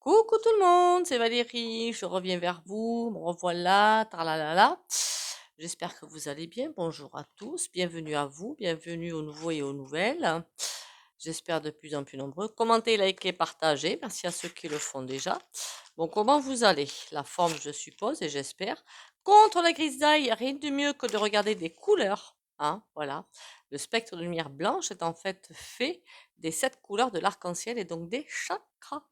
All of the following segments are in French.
Coucou tout le monde, c'est Valérie, je reviens vers vous, me revoilà, tralalala. J'espère que vous allez bien, bonjour à tous, bienvenue à vous, bienvenue aux nouveaux et aux nouvelles. J'espère de plus en plus nombreux. Commentez, likez, partagez, merci à ceux qui le font déjà. Bon, comment vous allez? La forme, je suppose, et j'espère. Contre la grisaille, rien de mieux que de regarder des couleurs, hein, voilà. Le spectre de lumière blanche est en fait fait des 7 couleurs de l'arc-en-ciel et donc des chakras.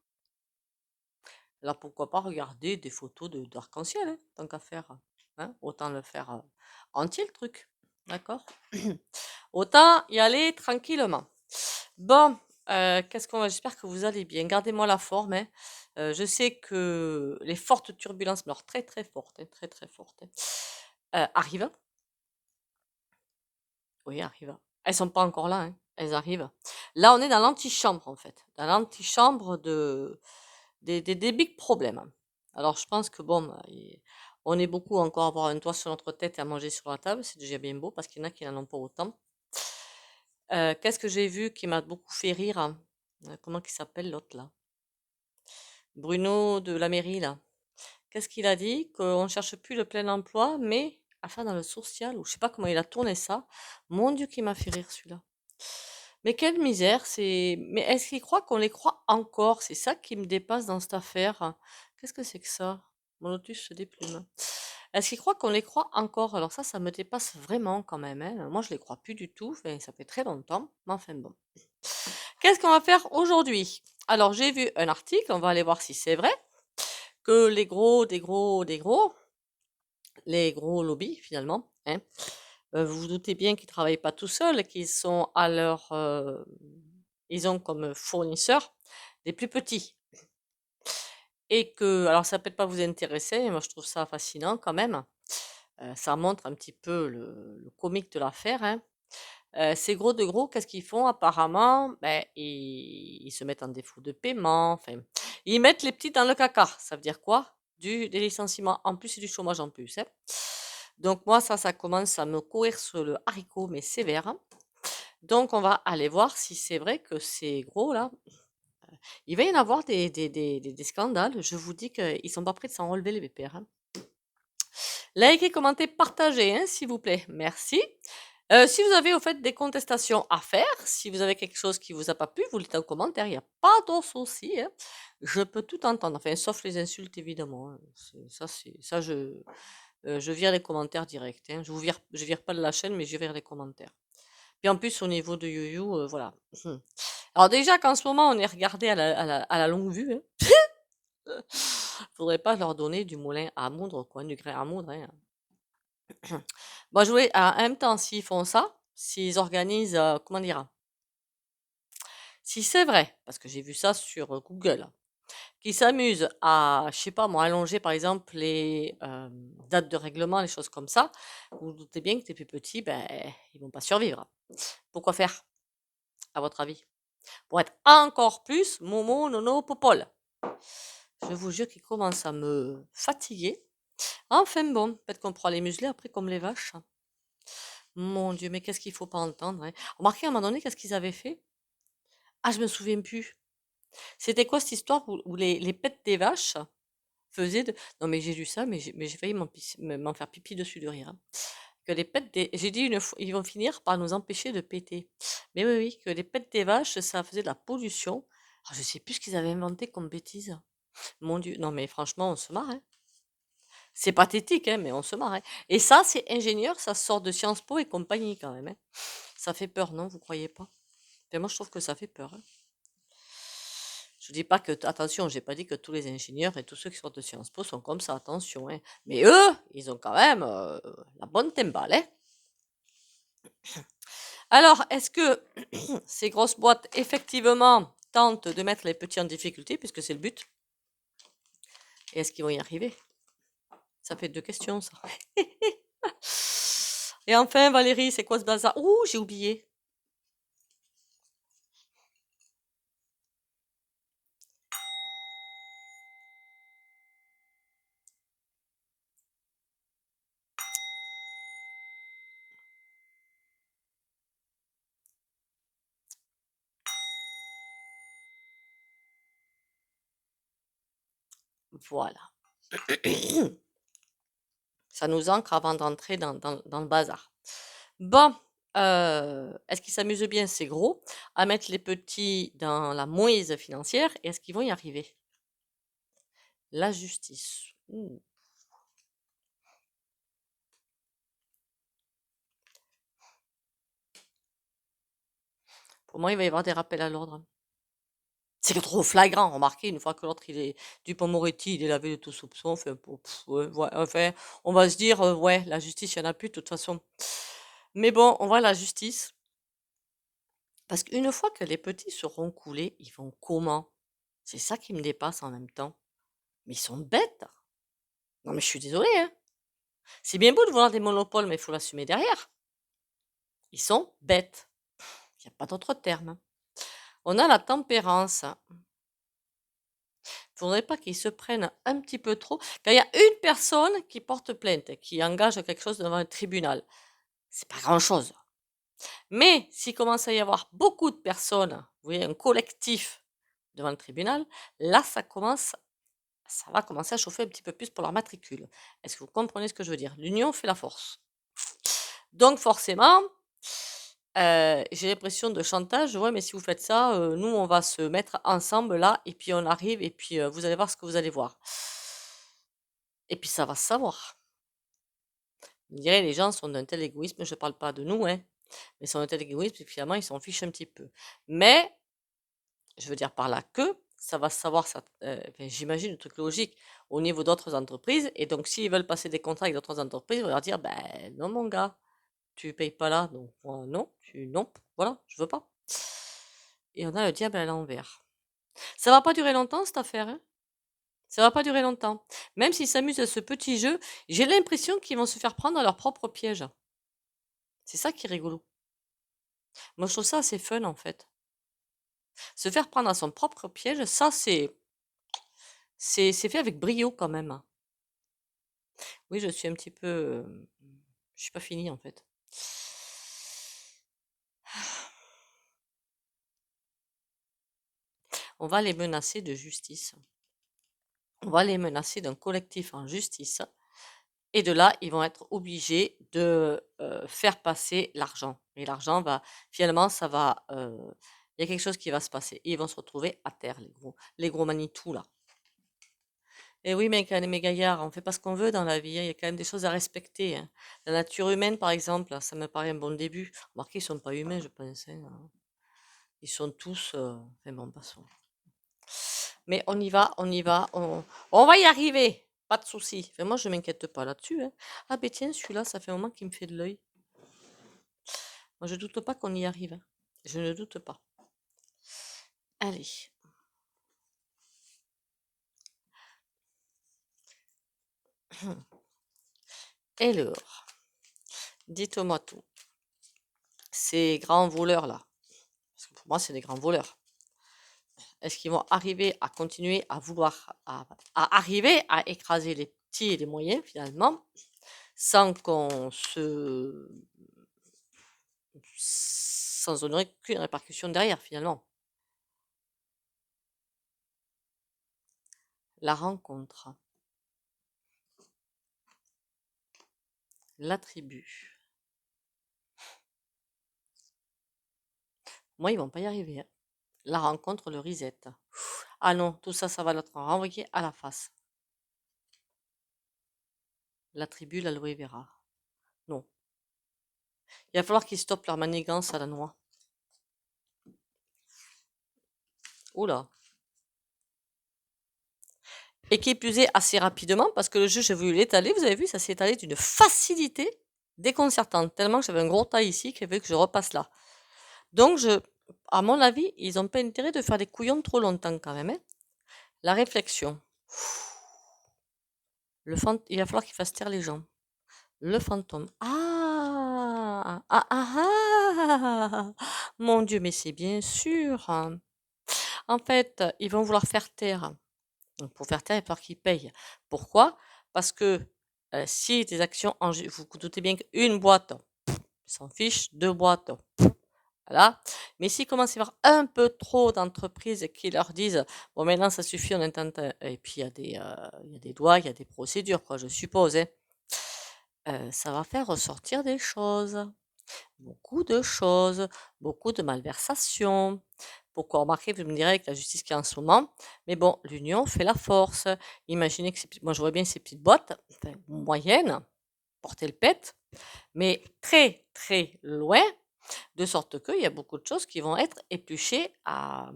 Alors pourquoi pas regarder des photos d'arc-en-ciel, hein, tant qu'à faire. Hein, autant le faire entier le truc. D'accord? Autant y aller tranquillement. Bon, qu'est-ce qu'on va? J'espère que vous allez bien. Gardez-moi la forme, hein. Je sais que les fortes turbulences, mais alors très très fortes, hein, très très fortes, arrivent. Oui, arrivent. Elles sont pas encore là, hein. Elles arrivent. Là, on est dans l'antichambre, en fait. Dans l'antichambre des big problèmes. Alors, je pense que bon, bah, on est beaucoup encore à avoir un toit sur notre tête et à manger sur la table. C'est déjà bien beau parce qu'il y en a qui n'en ont pas autant. Qu'est-ce que j'ai vu qui m'a beaucoup fait rire? Hein. Comment il s'appelle l'autre là? Bruno de la mairie là. Qu'est-ce qu'il a dit? Qu'on ne cherche plus le plein emploi, mais à faire dans le social, ou je sais pas comment il a tourné ça. Mon Dieu, qui m'a fait rire celui-là. Mais quelle misère, c'est. Mais est-ce qu'il croit qu'on les croit encore? C'est ça qui me dépasse dans cette affaire. Qu'est-ce que c'est que ça? Mon lotus se déplume. Est-ce qu'il croit qu'on les croit encore? Alors ça me dépasse vraiment quand même, hein. Moi, je les crois plus du tout. Enfin, ça fait très longtemps. Mais enfin bon. Qu'est-ce qu'on va faire aujourd'hui? Alors, j'ai vu un article, on va aller voir si c'est vrai, que les gros lobbies finalement, hein, vous vous doutez bien qu'ils travaillent pas tout seuls, qu'ils sont à leur, ils ont comme fournisseurs des plus petits et que alors ça peut-être pas vous intéresser, mais moi je trouve ça fascinant quand même. Ça montre un petit peu le comique de l'affaire, hein. Ces gros de gros, qu'est-ce qu'ils font apparemment? Ben ils se mettent en défaut de paiement, enfin, ils mettent les petits dans le caca. Ça veut dire quoi? Des licenciements en plus et du chômage en plus, hein. Donc moi ça commence à me courir sur le haricot, mais sévère, hein. Donc on va aller voir si c'est vrai que ces gros là, il va y en avoir des scandales. Je vous dis qu'ils sont pas prêts de s'en relever les pépères, hein. Likez, commentez, partagez, hein, s'il vous plaît. Merci. Si vous avez au fait des contestations à faire, si vous avez quelque chose qui vous a pas plu, vous le dites en commentaire, il n'y a pas de souci, hein. Je peux tout entendre, enfin sauf les insultes évidemment, hein. Ça je vire les commentaires directs, hein. Je vire pas de la chaîne, mais je vire les commentaires. Puis en plus au niveau de YouYou, voilà. Alors déjà qu'en ce moment on est regardé à la longue vue, hein. Faudrait pas leur donner du moulin à moudre, quoi, du grain à moudre, hein. Bon, je voulais, en même temps, s'ils font ça, s'ils organisent, comment dire? Si c'est vrai, parce que j'ai vu ça sur Google, qu'ils s'amusent à, je sais pas moi, allonger par exemple les dates de règlement, les choses comme ça, vous vous doutez bien que les plus petits, ben, ils vont pas survivre. Pourquoi faire, à votre avis? Pour être encore plus momo, nono, popole. Je vous jure qu'ils commencent à me fatiguer. Enfin bon, peut-être qu'on pourra les museler après comme les vaches. Mon Dieu, mais qu'est-ce qu'il faut pas entendre, hein. Remarquez à un moment donné, qu'est-ce qu'ils avaient fait? Ah, je me souviens plus. C'était quoi cette histoire où les pets des vaches faisaient de... Non, mais j'ai lu ça, mais j'ai failli m'en faire pipi dessus de rire, hein. Que les pets des... J'ai dit une fois, ils vont finir par nous empêcher de péter. Mais oui, oui, que les pets des vaches, ça faisait de la pollution. Ah, je sais plus ce qu'ils avaient inventé comme bêtise. Mon Dieu, non mais franchement, on se marre, hein. C'est pathétique, hein, mais on se marre, hein. Et ça, c'est ingénieur, ça sort de Sciences Po et compagnie quand même, hein. Ça fait peur, non? Vous croyez pas? Et moi, je trouve que ça fait peur, hein. Je dis pas que, attention, j'ai pas dit que tous les ingénieurs et tous ceux qui sortent de Sciences Po sont comme ça, attention, hein. Mais eux, ils ont quand même la bonne timbale, hein. Alors, est-ce que ces grosses boîtes, effectivement, tentent de mettre les petits en difficulté, puisque c'est le but? Et est-ce qu'ils vont y arriver? Ça fait deux questions, ça. Et enfin, Valérie, c'est quoi ce bazar? Ouh, j'ai oublié. Voilà. Ça nous ancre avant d'entrer dans le bazar. Bon, est-ce qu'ils s'amusent bien, ces gros, à mettre les petits dans la mouise financière et est-ce qu'ils vont y arriver? La justice. Pour moi, il va y avoir des rappels à l'ordre. C'est trop flagrant, remarquez, une fois que l'autre, il est Dupond-Moretti, il est lavé de tout soupçon, enfin, ouais, enfin, on va se dire, ouais, la justice, il n'y en a plus de toute façon. Mais bon, on voit la justice, parce qu'une fois que les petits seront coulés, ils vont comment? C'est ça qui me dépasse en même temps. Mais ils sont bêtes. Non, mais je suis désolée, hein. C'est bien beau de vouloir des monopoles, mais il faut l'assumer derrière. Ils sont bêtes. Il n'y a pas d'autre terme. On a la tempérance. Faudrait pas qu'ils se prennent un petit peu trop. Quand il y a une personne qui porte plainte, qui engage quelque chose devant un tribunal, c'est pas grand-chose. Mais s'il commence à y avoir beaucoup de personnes, vous voyez, un collectif devant le tribunal, là, ça va commencer à chauffer un petit peu plus pour leur matricule. Est-ce que vous comprenez ce que je veux dire? L'union fait la force. Donc forcément, j'ai l'impression de chantage. Ouais, mais si vous faites ça, nous, on va se mettre ensemble là, et puis on arrive, et puis vous allez voir ce que vous allez voir. Et puis ça va se savoir. Je dirais, les gens sont d'un tel égoïsme, je ne parle pas de nous, hein, mais sont d'un tel égoïsme que finalement, ils s'en fichent un petit peu. Mais, je veux dire par là que ça va se savoir, ça, enfin, j'imagine le truc logique, au niveau d'autres entreprises. Et donc, s'ils veulent passer des contrats avec d'autres entreprises, on va leur dire, ben non, mon gars, tu payes pas là, donc non, non, voilà, je veux pas. Et on a le diable à l'envers. Ça va pas durer longtemps, cette affaire, hein. Ça va pas durer longtemps. Même s'ils s'amusent à ce petit jeu, j'ai l'impression qu'ils vont se faire prendre à leur propre piège. C'est ça qui est rigolo. Moi, je trouve ça assez fun, en fait. Se faire prendre à son propre piège, ça, c'est fait avec brio quand même. Oui, je suis un petit peu, je suis pas finie, en fait. On va les menacer de justice. On va les menacer d'un collectif en justice. Et de là, ils vont être obligés de faire passer l'argent. Et l'argent va, finalement, ça va, il y a quelque chose qui va se passer. Et ils vont se retrouver à terre, les gros Manitou, là. Et oui, mais quand même, mes gaillards, on fait pas ce qu'on veut dans la vie, hein. Il y a quand même des choses à respecter, hein. La nature humaine, par exemple, ça me paraît un bon début. Remarquez, ils sont pas humains, je pense, hein. Ils sont tous, enfin bon, passons. Mais on y va, on va y arriver. Pas de souci. Enfin, moi, je m'inquiète pas là-dessus, hein. Ah ben tiens, celui-là, ça fait un moment qu'il me fait de l'œil. Moi, je doute pas qu'on y arrive, hein. Je ne doute pas. Allez. Alors, dites-moi tout. Ces grands voleurs-là, parce que pour moi, c'est des grands voleurs. Est-ce qu'ils vont arriver à continuer à vouloir, à arriver à écraser les petits et les moyens, finalement, sans sans aucune répercussion derrière, finalement? La rencontre, la tribu. Moi, ils vont pas y arriver, hein. La rencontre, le reset. Ah non, tout ça, ça va leur renvoyer à la face. La tribu, l'aloe vera. Non. Il va falloir qu'ils stoppent leur manigance à la noix. Oula. Et qui plus est assez rapidement, parce que le jeu, j'ai voulu l'étaler, vous avez vu, ça s'est étalé d'une facilité déconcertante, tellement que j'avais un gros tas ici qui veut que je repasse là. Donc, à mon avis, ils n'ont pas intérêt de faire des couillons trop longtemps quand même, hein. La réflexion. Il va falloir qu'il fasse taire les gens. Le fantôme. Ah, ah, ah, ah. Mon Dieu, mais c'est bien sûr. En fait, ils vont vouloir faire taire. Donc, pour faire taire, il va falloir qu'ils payent. Pourquoi? Parce que si tes actions, vous vous doutez bien qu'une boîte, ils s'en fichent, deux boîtes, Voilà. Mais s'il commence à y avoir un peu trop d'entreprises qui leur disent: «Bon maintenant ça suffit, on est en train» et puis il y a des lois, il y a des procédures quoi, je suppose, hein. Ça va faire ressortir des choses, beaucoup de choses, beaucoup de malversations. Pourquoi? Remarquez, vous me direz avec la justice qu'il y a en ce moment, mais bon, l'union fait la force. Imaginez que ces moi je vois bien ces petites boîtes, enfin moyennes, porter le pet, mais très, très loin, de sorte qu'il y a beaucoup de choses qui vont être épluchées à,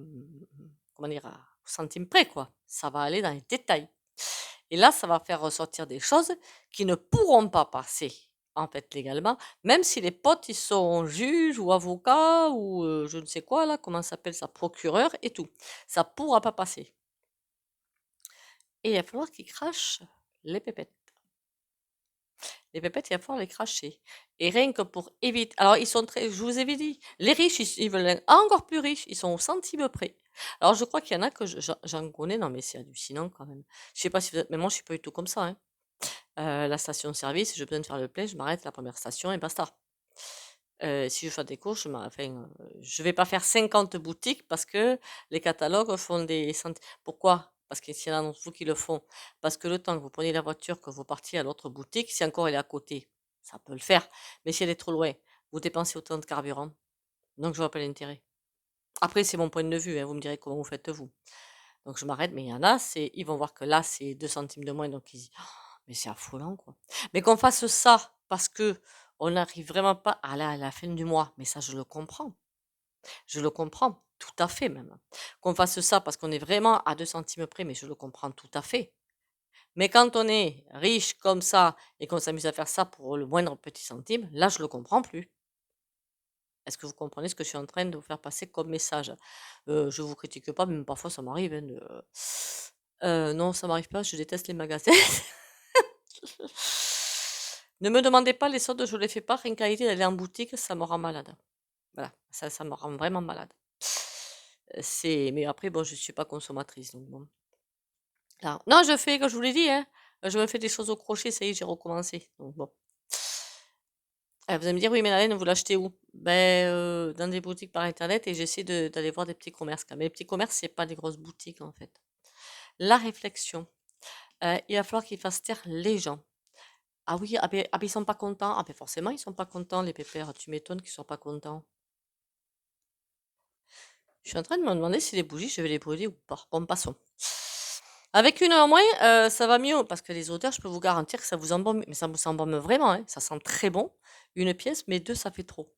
comment dire? Au centime près, quoi. Ça va aller dans les détails. Et là, ça va faire ressortir des choses qui ne pourront pas passer, en fait, légalement, même si les potes, ils sont juges ou avocats ou je ne sais quoi là, comment ça s'appelle ça? Procureur et tout. Ça pourra pas passer et il va falloir qu'ils crachent les pépettes. Les pépettes, il va falloir les cracher et rien que pour éviter alors ils sont très je vous avais dit, les riches, ils veulent être encore plus riches, ils sont au centime près. Alors je crois qu'il y en a que j'en connais, non mais c'est hallucinant quand même. Je sais pas si vous êtes mais moi je suis pas du tout comme ça, hein. La station-service, j'ai besoin de faire le plein, je m'arrête à la première station et basta. Si je fais des courses, je vais pas faire 50 boutiques parce que les catalogues font des pourquoi? Parce que s'il y en a d'entre vous qui le font, parce que le temps que vous preniez la voiture, que vous partiez à l'autre boutique, si encore elle est à côté, ça peut le faire, mais si elle est trop loin, vous dépensez autant de carburant, donc je vois pas l'intérêt. Après c'est mon point de vue, hein, vous me direz comment vous faites vous. Donc je m'arrête, mais il y en a, ils vont voir que là, c'est 2 centimes de moins, donc ils disent: «Oh, mais c'est affolant, quoi». Mais qu'on fasse ça parce que on n'arrive vraiment pas à la fin du mois, mais ça, je le comprends. Je le comprends, tout à fait même. Qu'on fasse ça parce qu'on est vraiment à 2 centimes près, mais je le comprends tout à fait. Mais quand on est riche comme ça et qu'on s'amuse à faire ça pour le moindre petit centime, là, je le comprends plus. Est-ce que vous comprenez ce que je suis en train de vous faire passer comme message? Je vous critique pas, même parfois ça m'arrive, hein, non, ça m'arrive pas, je déteste les magasins. Ne me demandez pas les soldes, je les fais pas, rien qu'à l'idée d'aller en boutique, ça me rend malade. Voilà, ça me rend vraiment malade. Mais après bon, je suis pas consommatrice donc bon. Là non, je fais comme je vous l'ai dit, hein, je me fais des choses au crochet, ça y est, j'ai recommencé donc bon. Vous allez me dire: «Oui, mais la laine, vous l'achetez où?» Ben dans des boutiques par internet et j'essaie d'aller voir des petits commerces quand même. Les petits commerces, c'est pas des grosses boutiques, en fait. La réflexion, il va falloir qu'ils fassent taire les gens. Ah oui, ah beh, ils sont pas contents. Ah beh, forcément, ils sont pas contents les pépères, tu m'étonnes qu'ils soient pas contents. Je suis en train de me demander si les bougies, je vais les brûler ou pas. Bon, passons. Avec une en moins, ça va mieux parce que les odeurs, je peux vous garantir que ça vous embaume, mais ça vous embaume vraiment, hein, ça sent très bon. Une pièce, mais 2 ça fait trop.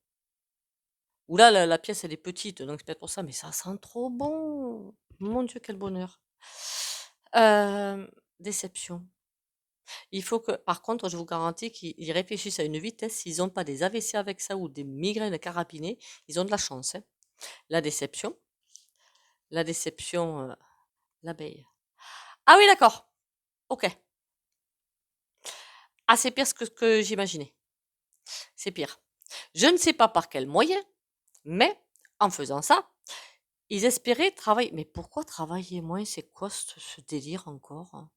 Ou là, la pièce, elle est petite, donc c'est peut-être pour ça, mais ça sent trop bon. Mon Dieu, quel bonheur. Déception. Il faut que par contre, je vous garantis qu'ils réfléchissent à une vitesse. S'ils ont pas des AVC avec ça ou des migraines carapinées, ils ont de la chance, hein. La déception la déception, l'abeille. Ah oui, d'accord. OK. Ah, c'est pire que j'imaginais. C'est pire. Je ne sais pas par quel moyen, mais en faisant ça, ils espéraient travailler mais pourquoi travailler moins? C'est quoi ce délire encore, hein?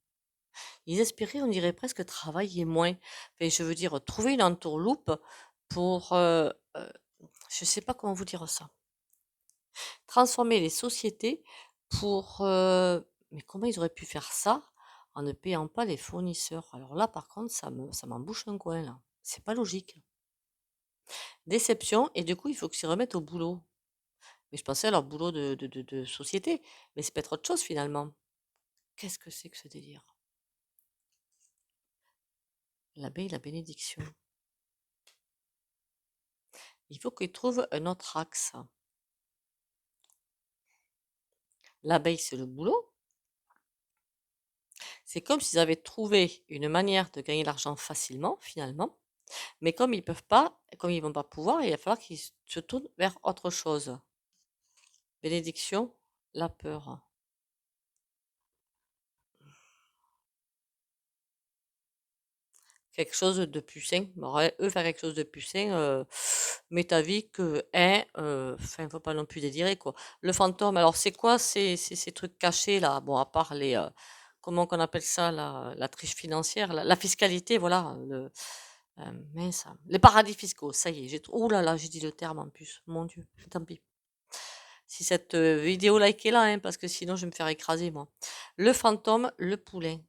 Ils espéraient, on dirait presque travailler moins. Enfin, je veux dire, trouver une entourloupe pour, je sais pas comment vous dire ça. Transformer les sociétés pour, mais comment ils auraient pu faire ça en ne payant pas les fournisseurs? Alors là, par contre, ça m'embouche un coin là. C'est pas logique. Déception et du coup, il faut qu'ils se remettent au boulot. Mais je pensais à leur boulot de société, mais c'est peut-être autre chose finalement. Qu'est-ce que c'est que ce délire? L'abeille, la bénédiction. Il faut qu'ils trouvent un autre axe. L'abeille, c'est le boulot. C'est comme s'ils avaient trouvé une manière de gagner l'argent facilement, finalement. Mais comme ils peuvent pas, comme ils vont pas pouvoir, il va falloir qu'ils se tournent vers autre chose. Bénédiction, la peur. Quelque chose de plus sain. Bah, ouais, eux, faire quelque chose de plus sain, m'est avis que, hein, enfin, faut pas non plus délirer, quoi. Le fantôme, alors c'est quoi ces trucs cachés là? Bon, à part comment qu'on appelle ça? La triche financière, la fiscalité, voilà, Mince, les paradis fiscaux, ça y est, oh là là, j'ai dit le terme en plus, mon Dieu, tant pis. Si cette vidéo likez là, hein, parce que sinon je vais me faire écraser moi. Le fantôme, le poulain.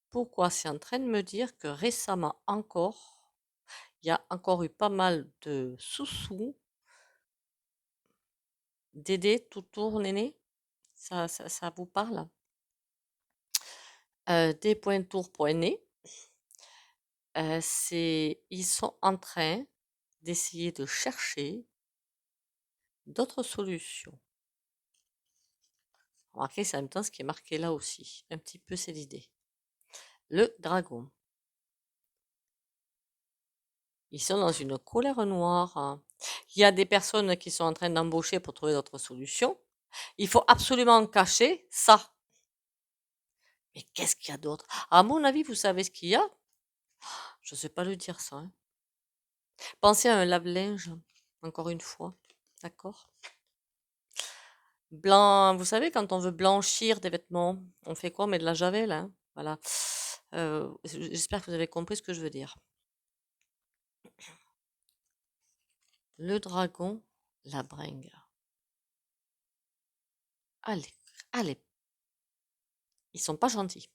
Pourquoi? C'est en train de me dire que récemment encore, il y a encore eu pas mal de sous-sous, Dédé, toutour, néné. Ça vous parle? Des points tours, point né. Ils sont en train d'essayer de chercher d'autres solutions. Remarquez, c'est en même temps ce qui est marqué là aussi. Un petit peu, c'est l'idée. Le dragon. Ils sont dans une colère noire, hein. Il y a des personnes qui sont en train d'embaucher pour trouver d'autres solutions. Il faut absolument cacher ça. Mais qu'est-ce qu'il y a d'autre? À mon avis, vous savez ce qu'il y a? Je ne sais pas le dire ça, hein. Pensez à un lave-linge, encore une fois. D'accord? Blanc, vous savez, quand on veut blanchir des vêtements, on fait quoi? On met de la javel, hein? Voilà. J'espère que vous avez compris ce que je veux dire. Le dragon, la bringue. Allez, allez. Ils sont pas gentils.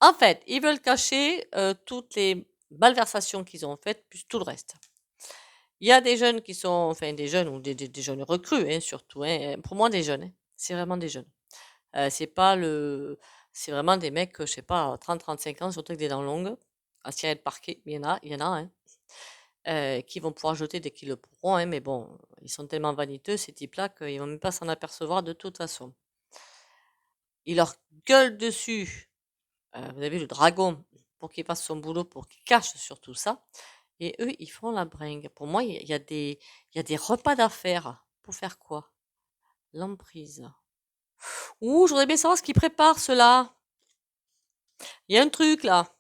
En fait, ils veulent cacher toutes les malversations qu'ils ont faites, plus tout le reste. Il y a des jeunes qui sont, enfin des jeunes ou des jeunes recrues, hein, surtout. Hein, pour moi, des jeunes. Hein. C'est vraiment des jeunes. C'est pas le, c'est vraiment des mecs, je sais pas, 30-35 ans, surtout avec des dents longues, à cirer le parquet. Il y en a, hein, qui vont pouvoir jeter dès qu'ils le pourront. Hein, mais bon, ils sont tellement vaniteux, ces types-là, qu'ils vont même pas s'en apercevoir de toute façon. Ils leur gueulent dessus. Vous avez vu le dragon pour qu'il fasse son boulot, pour qu'il cache sur tout ça. Et eux, ils font la bringue. Pour moi, il y a des repas d'affaires. Pour faire quoi? L'emprise. Ouh, je voudrais bien savoir ce qu'ils préparent, ceux-là. Il y a un truc, là.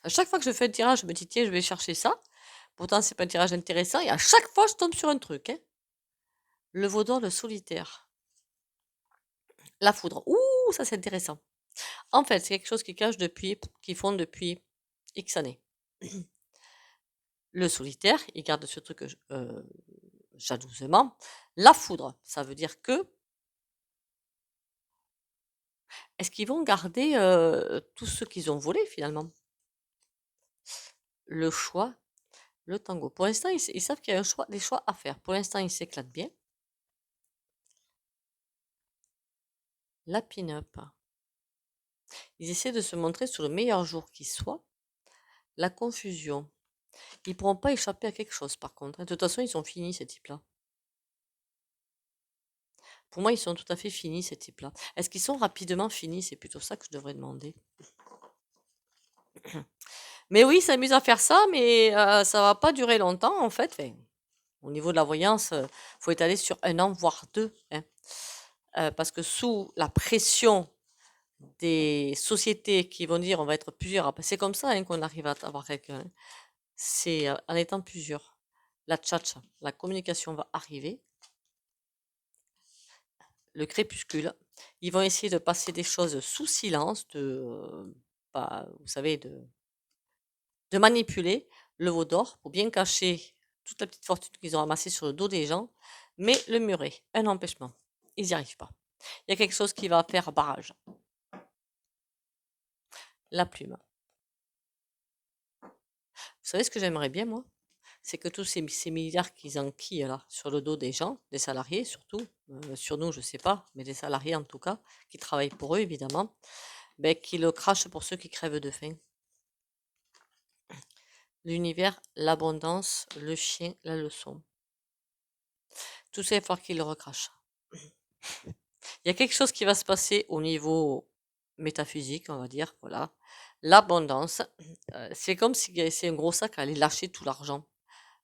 À chaque fois que je fais un tirage, je me dis, tiens, je vais chercher ça. Pourtant, c'est pas un tirage intéressant. Et à chaque fois, je tombe sur un truc. Hein. Le veau d'or, le solitaire. La foudre. Ouh, ça, c'est intéressant. En fait, c'est quelque chose qu'ils font depuis X années. Le solitaire, il garde ce truc jalousement. La foudre, ça veut dire que est-ce qu'ils vont garder tout ce qu'ils ont volé finalement? Le choix, le tango. Pour l'instant, ils savent qu'il y a des choix à faire. Pour l'instant, ils s'éclatent bien. La pin-up. Ils essaient de se montrer sur le meilleur jour qui soit. La confusion. Ils ne pourront pas échapper à quelque chose par contre. De toute façon, ils sont finis ces types-là. Pour moi, ils sont tout à fait finis ces types-là. Est-ce qu'ils sont rapidement finis? C'est plutôt ça que je devrais demander. Mais oui, ils s'amusent à faire ça, mais ça va pas durer longtemps en fait. Enfin, au niveau de la voyance, faut étaler sur 1 an, voire 2. Hein. Parce que sous la pression des sociétés qui vont dire on va être plusieurs, c'est comme ça hein, qu'on arrive à avoir quelqu'un. Hein. C'est en étant plusieurs. La tchatcha, la communication va arriver. Le crépuscule. Ils vont essayer de passer des choses sous silence, vous savez, de manipuler le veau d'or pour bien cacher toute la petite fortune qu'ils ont amassée sur le dos des gens, mais le muret, un empêchement. Ils n'y arrivent pas. Il y a quelque chose qui va faire barrage. La plume. Vous savez ce que j'aimerais bien, moi? C'est que tous ces milliards qu'ils enquillent là, sur le dos des gens, des salariés surtout, sur nous, je ne sais pas, mais des salariés en tout cas, qui travaillent pour eux évidemment, ben, qu'ils le crachent pour ceux qui crèvent de faim. L'univers, l'abondance, le chien, la leçon. Tout ça, il va falloir qu'ils le recrachent. Il y a quelque chose qui va se passer au niveau métaphysique, on va dire, voilà. L'abondance, c'est comme si c'est un gros sac à aller lâcher tout l'argent.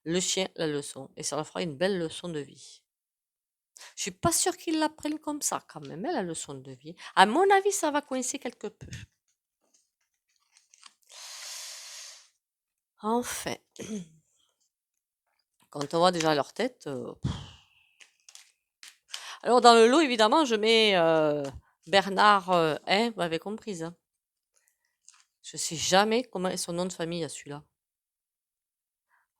Le chien, la leçon. Et ça leur fera une belle leçon de vie. Je suis pas sûre qu'ils l'apprennent comme ça, quand même, hein, la leçon de vie. À mon avis, ça va coincer quelque peu. Enfin, quand on voit déjà leur tête. Alors, dans le lot, évidemment, je mets Bernard, hein, vous m'avez comprise, hein. Je sais jamais comment est son nom de famille à celui-là.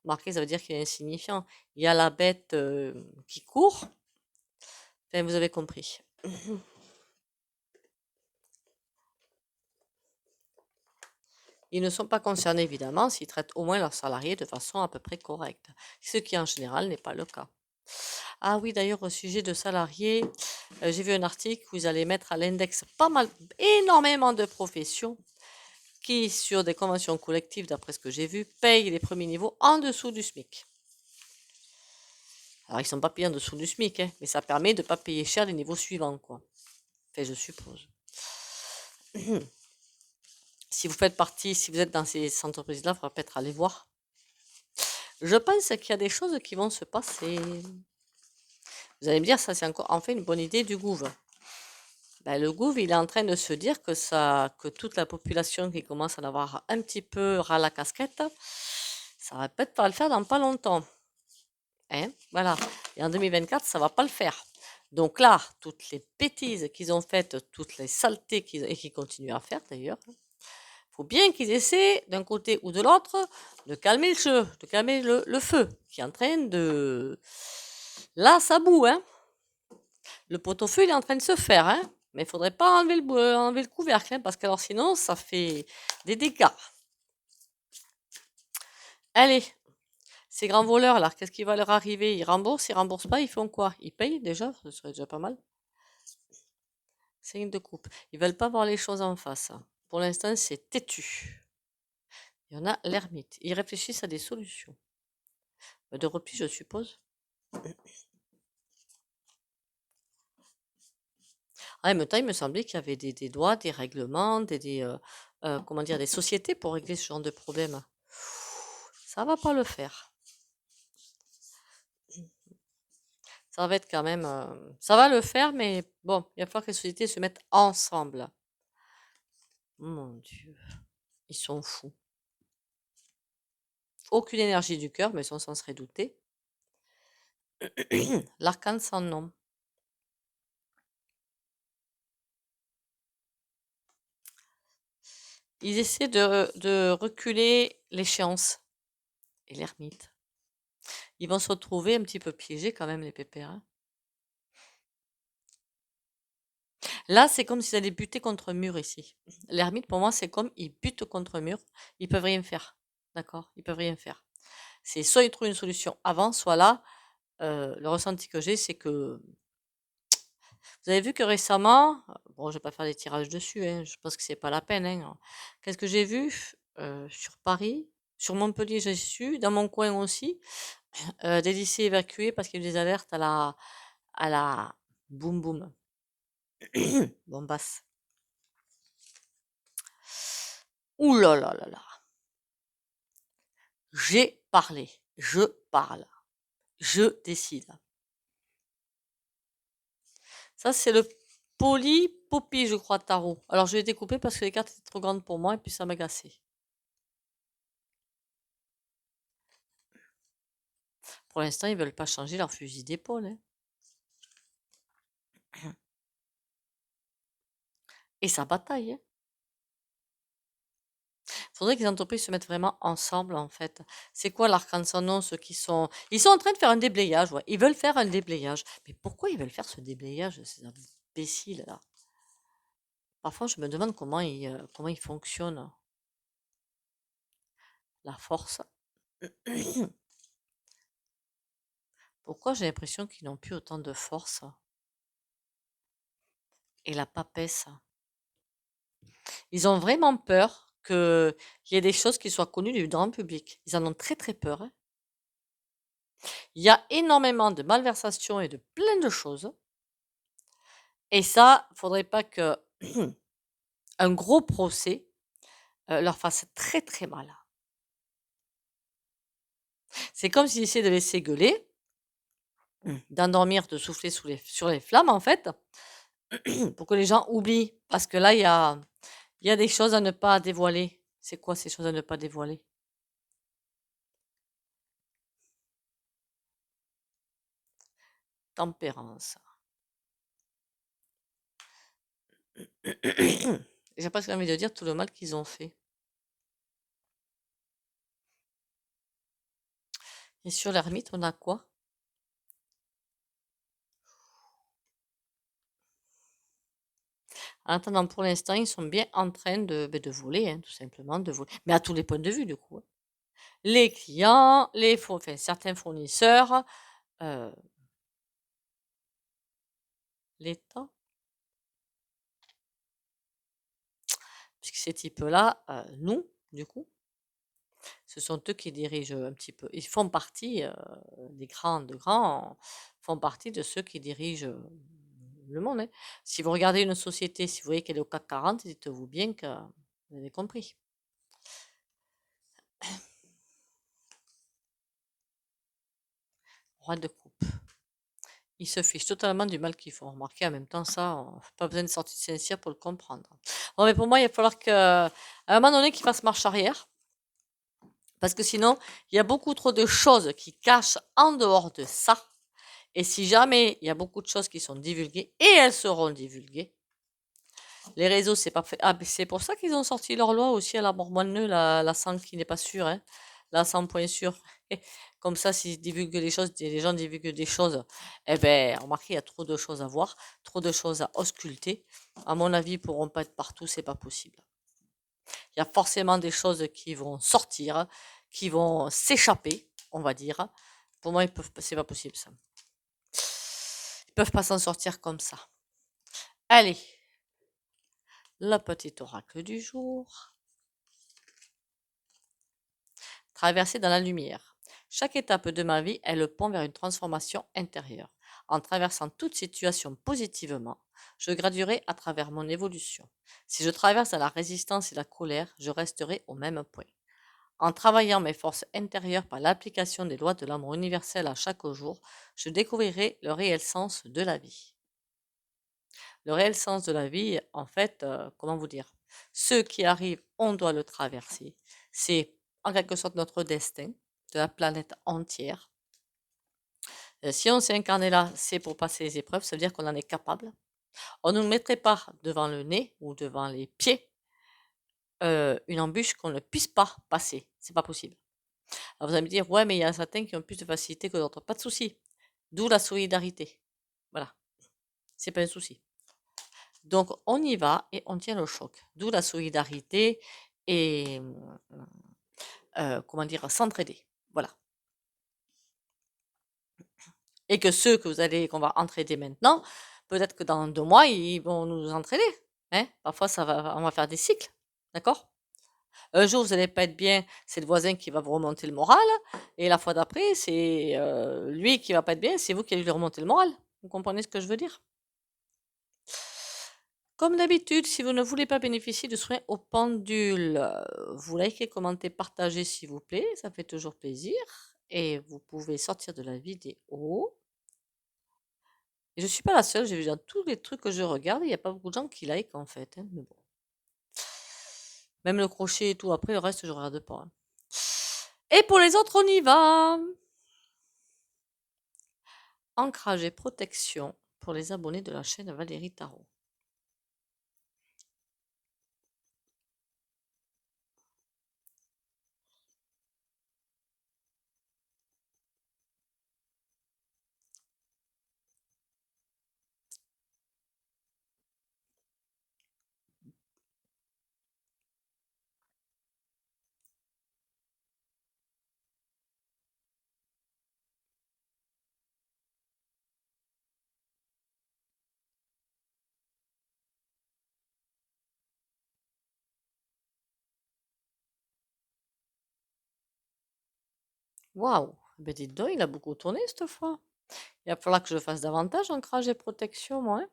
Marqué, ça veut dire qu'il est insignifiant. Il y a la bête qui court. Enfin, vous avez compris. Ils ne sont pas concernés, évidemment, s'ils traitent au moins leurs salariés de façon à peu près correcte, ce qui en général n'est pas le cas. Ah oui, d'ailleurs, au sujet de salariés, j'ai vu un article où ils allaient mettre à l'index pas mal, énormément de professions qui, sur des conventions collectives, d'après ce que j'ai vu, payent les premiers niveaux en dessous du SMIC. Alors, ils ne sont pas payés en dessous du SMIC, hein, mais ça permet de ne pas payer cher les niveaux suivants, quoi. Enfin, je suppose. Si vous faites partie, si vous êtes dans ces entreprises-là, il faudra peut-être aller voir. Je pense qu'il y a des choses qui vont se passer. Vous allez me dire, ça c'est encore en fait une bonne idée du Gouv. Ben, le Gouv, il est en train de se dire que toute la population qui commence à en avoir un petit peu ras la casquette, ça va peut-être pas le faire dans pas longtemps. Hein, voilà. Et en 2024, ça va pas le faire. Donc là, toutes les bêtises qu'ils ont faites, toutes les saletés et qu'ils continuent à faire d'ailleurs, faut bien qu'ils essaient d'un côté ou de l'autre de calmer le jeu, de calmer le feu qui est en train de... Là, ça boue, hein. Le pot-au-feu, il est en train de se faire, hein. Mais il faudrait pas enlever le couvercle, hein, parce que alors sinon, ça fait des dégâts. Allez, ces grands voleurs, là, qu'est-ce qui va leur arriver? Ils remboursent pas, ils font quoi? Ils payent déjà, ce serait déjà pas mal. Signe de coupe. Ils veulent pas voir les choses en face. Pour l'instant, c'est têtu. Il y en a l'ermite. Ils réfléchissent à des solutions. De repli, je suppose. En même temps, il me semblait qu'il y avait des lois, des règlements, comment dire, des sociétés pour régler ce genre de problème. Ça va pas le faire. Ça va être quand même. Ça va le faire, mais bon, il va falloir que les sociétés se mettent ensemble. Mon Dieu, ils sont fous. Aucune énergie du cœur, mais ça, on s'en serait douté. L'arcane sans nom. Ils essaient de reculer l'échéance. Et l'ermite. Ils vont se retrouver un petit peu piégés quand même, les pépères, hein. Là, c'est comme s'ils allaient buter contre un mur ici. L'ermite, pour moi, c'est comme ils butent contre un mur. Ils peuvent rien faire. D'accord? Ils peuvent rien faire. C'est soit ils trouvent une solution avant, soit là, le ressenti que j'ai, c'est que vous avez vu que récemment, bon, je vais pas faire des tirages dessus, hein, je pense que c'est pas la peine, hein. Qu'est-ce que j'ai vu sur Paris, sur Montpellier, j'ai su, dans mon coin aussi, des lycées évacués parce qu'il y a eu des alertes à la boum boum, bombasse. Ouh là là là là. J'ai parlé, je parle, je décide. Ça, c'est le poly-poppy, je crois, tarot. Alors, je l'ai découpé parce que les cartes étaient trop grandes pour moi et puis ça m'a glacé. Pour l'instant, ils veulent pas changer leur fusil d'épaule, hein. Et ça bataille, hein. Faudrait que les entreprises se mettent vraiment ensemble, en fait. C'est quoi l'arcane sans nom, ceux qui sont... Ils sont en train de faire un déblayage, ouais. Ils veulent faire un déblayage. Mais pourquoi ils veulent faire ce déblayage, ces imbéciles, là? Parfois, je me demande comment ils fonctionnent. La force. Pourquoi j'ai l'impression qu'ils n'ont plus autant de force? Et la papesse. Ils ont vraiment peur qu'il y ait des choses qui soient connues du grand public. Ils en ont très très peur, hein. Il y a énormément de malversations et de plein de choses. Et ça, faudrait pas que un gros procès leur fasse très très mal. C'est comme s'ils essayaient de laisser gueuler, d'endormir, de souffler sur les flammes en fait, pour que les gens oublient. Parce que là, il y a des choses à ne pas dévoiler. C'est quoi ces choses à ne pas dévoiler? Tempérance. J'ai presque envie de dire tout le mal qu'ils ont fait. Et sur l'ermite, on a quoi? En attendant, pour l'instant, ils sont bien en train de voler, hein, tout simplement, de voler. Mais à tous les points de vue, du coup, hein. Les clients, enfin, certains fournisseurs, euh, l'État, puisque ces types-là, nous, du coup, ce sont eux qui dirigent un petit peu. Ils font partie, les grands, font partie de ceux qui dirigent le monde, hein. Si vous regardez une société, si vous voyez qu'elle est au CAC 40, dites-vous bien que vous avez compris. Roi de coupe. Ils se fichent totalement du mal qu'ils font. Remarquez, en même temps, ça, pas besoin de sortir de Saint-Cyr pour le comprendre. Bon, mais pour moi, il va falloir qu'à un moment donné, qu'ils fassent marche arrière. Parce que sinon, il y a beaucoup trop de choses qui cachent en dehors de ça. Et si jamais il y a beaucoup de choses qui sont divulguées, et elles seront divulguées, les réseaux, c'est pas fait. Ah, c'est pour ça qu'ils ont sorti leur loi aussi à la Mormonneux, la 100 qui n'est pas sûre, hein. La 100 point sûr. Comme ça, s'ils divulguent des choses, les gens divulguent des choses, eh ben, remarquez, il y a trop de choses à voir, trop de choses à ausculter. À mon avis, ils pourront pas être partout, c'est pas possible. Il y a forcément des choses qui vont sortir, qui vont s'échapper, on va dire. Pour moi, c'est pas possible ça. Ils peuvent pas s'en sortir comme ça. Allez, le petit oracle du jour. Traverser dans la lumière. Chaque étape de ma vie est le pont vers une transformation intérieure. En traversant toute situation positivement, je graduerai à travers mon évolution. Si je traverse dans la résistance et la colère, je resterai au même point. En travaillant mes forces intérieures par l'application des lois de l'amour universel à chaque jour, je découvrirai le réel sens de la vie. Le réel sens de la vie, en fait, comment vous dire? Ce qui arrive, on doit le traverser. C'est en quelque sorte notre destin, de la planète entière. Si on s'est incarné là, c'est pour passer les épreuves, ça veut dire qu'on en est capable. On ne nous mettrait pas devant le nez ou devant les pieds une embûche qu'on ne puisse pas passer. C'est pas possible. Alors vous allez me dire, ouais, mais il y a certains qui ont plus de facilité que d'autres. Pas de souci. D'où la solidarité. Voilà. C'est pas un souci. Donc, on y va et on tient le choc. D'où la solidarité et, comment dire, s'entraider. Voilà. Et que ceux qu'on va entraider maintenant, peut-être que dans 2 mois, ils vont nous entraider. Hein. Parfois, on va faire des cycles. D'accord? Un jour, vous n'allez pas être bien, c'est le voisin qui va vous remonter le moral. Et la fois d'après, c'est lui qui va pas être bien, c'est vous qui allez lui remonter le moral. Vous comprenez ce que je veux dire? Comme d'habitude, si vous ne voulez pas bénéficier de soins au pendule, vous likez, commentez, partagez s'il vous plaît, ça fait toujours plaisir. Et vous pouvez sortir de la vidéo. Et je suis pas la seule, j'ai vu dans tous les trucs que je regarde, il n'y a pas beaucoup de gens qui like en fait, hein, mais bon. Même le crochet et tout, après le reste je regarde pas, hein. Et pour les autres, on y va. Ancrage et protection pour les abonnés de la chaîne Valérie Tarot. Waouh! Ben dites donc, il a beaucoup tourné cette fois. Il va falloir que je fasse davantage ancrage et protection, moi, hein.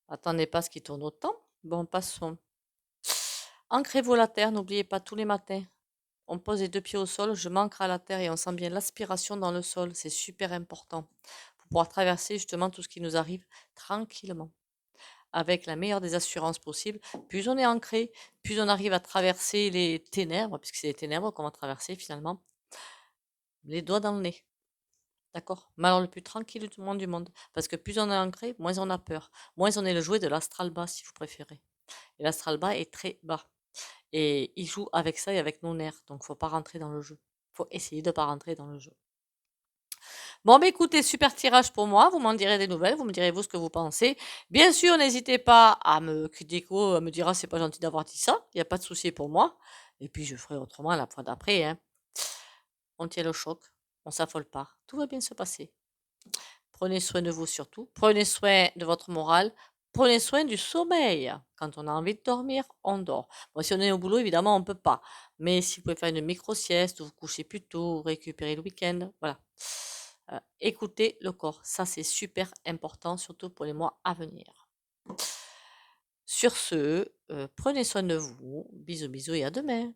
Attendez pas ce qui tourne autant. Bon, passons. Ancrez-vous à la terre, n'oubliez pas tous les matins. On pose les 2 pieds au sol, je m'ancre à la terre et on sent bien l'aspiration dans le sol. C'est super important pour pouvoir traverser justement tout ce qui nous arrive tranquillement, avec la meilleure des assurances possibles. Plus on est ancré, plus on arrive à traverser les ténèbres, puisque c'est les ténèbres qu'on va traverser finalement, les doigts dans le nez. D'accord? Mais alors le plus tranquille du monde. Parce que plus on est ancré, moins on a peur. Moins on est le jouet de l'astral bas, si vous préférez. Et l'astral bas est très bas. Et il joue avec ça et avec nos nerfs. Donc faut pas rentrer dans le jeu. Faut essayer de pas rentrer dans le jeu. Bon, bah écoutez, super tirage pour moi. Vous m'en direz des nouvelles. Vous me direz vous ce que vous pensez. Bien sûr, n'hésitez pas à me critiquer, à me dire ah, c'est pas gentil d'avoir dit ça. Il n'y a pas de souci pour moi. Et puis je ferai autrement la fois d'après, hein. On tient le choc. On s'affole pas. Tout va bien se passer. Prenez soin de vous surtout. Prenez soin de votre morale. Prenez soin du sommeil. Quand on a envie de dormir, on dort. Bon, si on est au boulot, évidemment, on ne peut pas. Mais si vous pouvez faire une micro-sieste, ou vous coucher plus tôt, ou récupérer le week-end, voilà. Écoutez le corps. Ça, c'est super important, surtout pour les mois à venir. Sur ce, prenez soin de vous. Bisous, bisous et à demain.